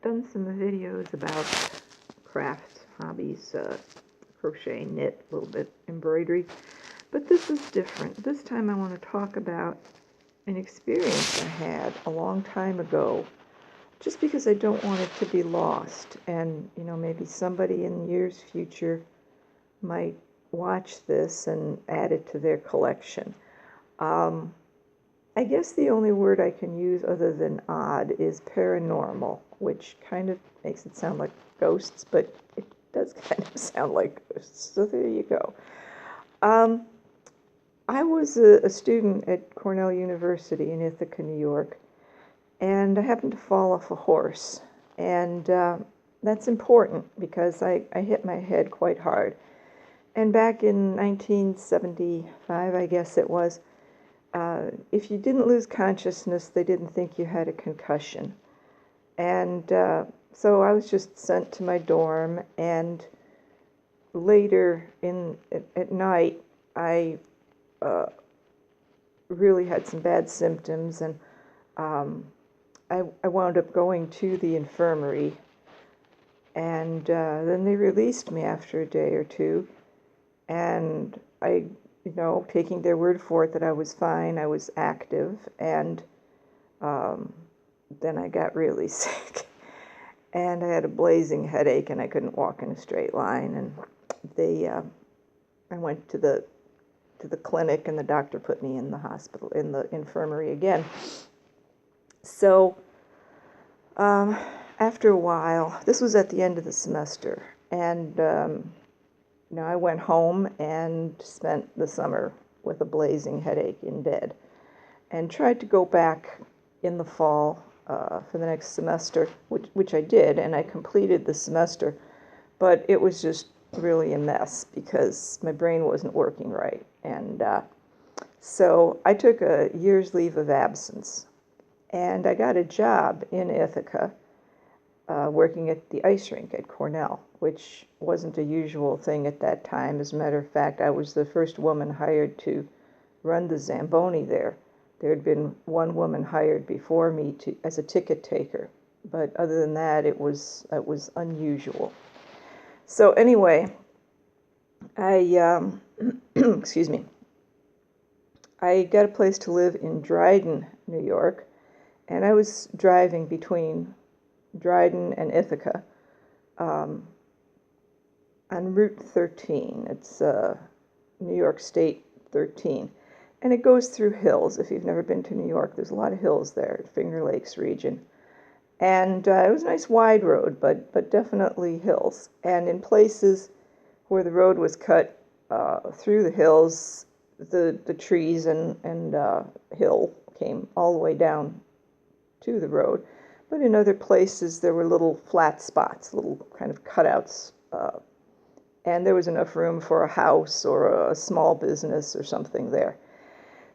done some videos about crafts, hobbies, crochet, knit, a little bit embroidery, but this is different. This time I want to talk about an experience I had a long time ago, just because I don't want it to be lost, and maybe somebody in the year's future might watch this and add it to their collection. I guess the only word I can use other than odd is paranormal, which kind of makes it sound like ghosts, but it does kind of sound like ghosts. So there you go. I was a student at Cornell University in Ithaca, New York, and I happened to fall off a horse. And that's important because I hit my head quite hard. And back in 1975, I guess it was, if you didn't lose consciousness, they didn't think you had a concussion. And so I was just sent to my dorm, and later at night, I really had some bad symptoms, and I wound up going to the infirmary, and then they released me after a day or two, and I taking their word for it that I was fine, I was active, and then I got really sick, and I had a blazing headache, and I couldn't walk in a straight line, and I went to the clinic, and the doctor put me in the hospital, in the infirmary again. So after a while, this was at the end of the semester, and I went home and spent the summer with a blazing headache in bed, and tried to go back in the fall for the next semester, which I did, and I completed the semester, but it was just really a mess because my brain wasn't working right. And so I took a year's leave of absence, and I got a job in Ithaca working at the ice rink at Cornell, which wasn't a usual thing at that time. As a matter of fact, I was the first woman hired to run the Zamboni there. There had been one woman hired before me as a ticket taker, but other than that, it was unusual. So anyway, I excuse me. I got a place to live in Dryden, New York, and I was driving between Dryden and Ithaca on Route 13. It's New York State 13. And it goes through hills. If you've never been to New York, there's a lot of hills there, Finger Lakes region. And it was a nice wide road, but definitely hills. And in places where the road was cut through the hills, the trees and hill came all the way down to the road. But in other places, there were little flat spots, little kind of cutouts. And there was enough room for a house or a small business or something there.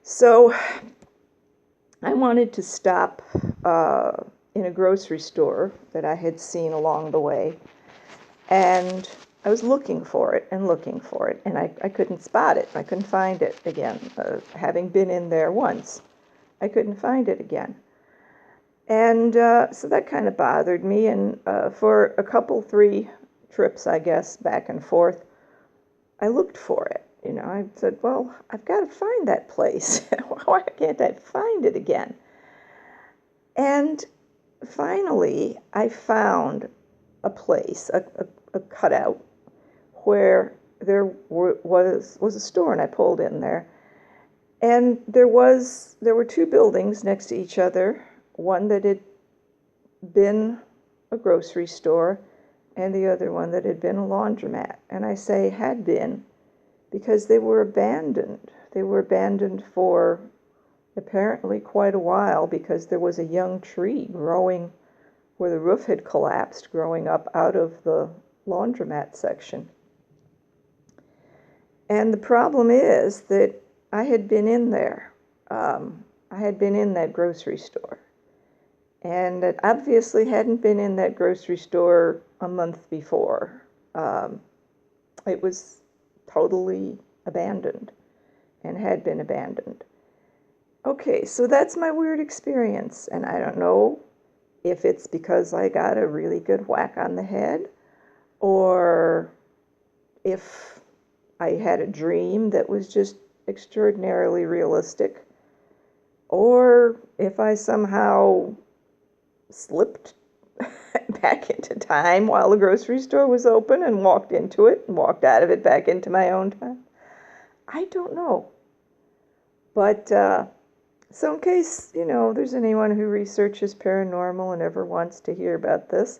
So I wanted to stop in a grocery store that I had seen along the way. And I was looking for it, and I couldn't spot it. I couldn't find it again. Having been in there once, I couldn't find it again. And so that kind of bothered me, and for a couple, 3 trips, I guess, back and forth, I looked for it. I said, well, I've got to find that place. Why can't I find it again? And finally, I found a place, a cutout, where there was a store, and I pulled in there. And there were 2 buildings next to each other, one that had been a grocery store, and the other one that had been a laundromat. And I say had been because they were abandoned. They were abandoned for apparently quite a while because there was a young tree growing where the roof had collapsed, growing up out of the laundromat section. And the problem is that I had been in there. I had been in that grocery store. And it obviously hadn't been in that grocery store a month before. It was totally abandoned and had been abandoned. Okay, so that's my weird experience, and I don't know if it's because I got a really good whack on the head, or if I had a dream that was just extraordinarily realistic, or if I somehow slipped back into time while the grocery store was open and walked into it and walked out of it back into my own time. I don't know. But so in case, there's anyone who researches paranormal and ever wants to hear about this,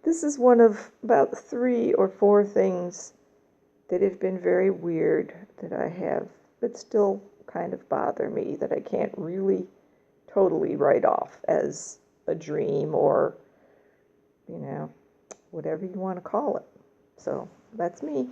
this is one of about 3 or 4 things that have been very weird that I have that still kind of bother me, that I can't really totally write off as a dream or, whatever you want to call it. So that's me.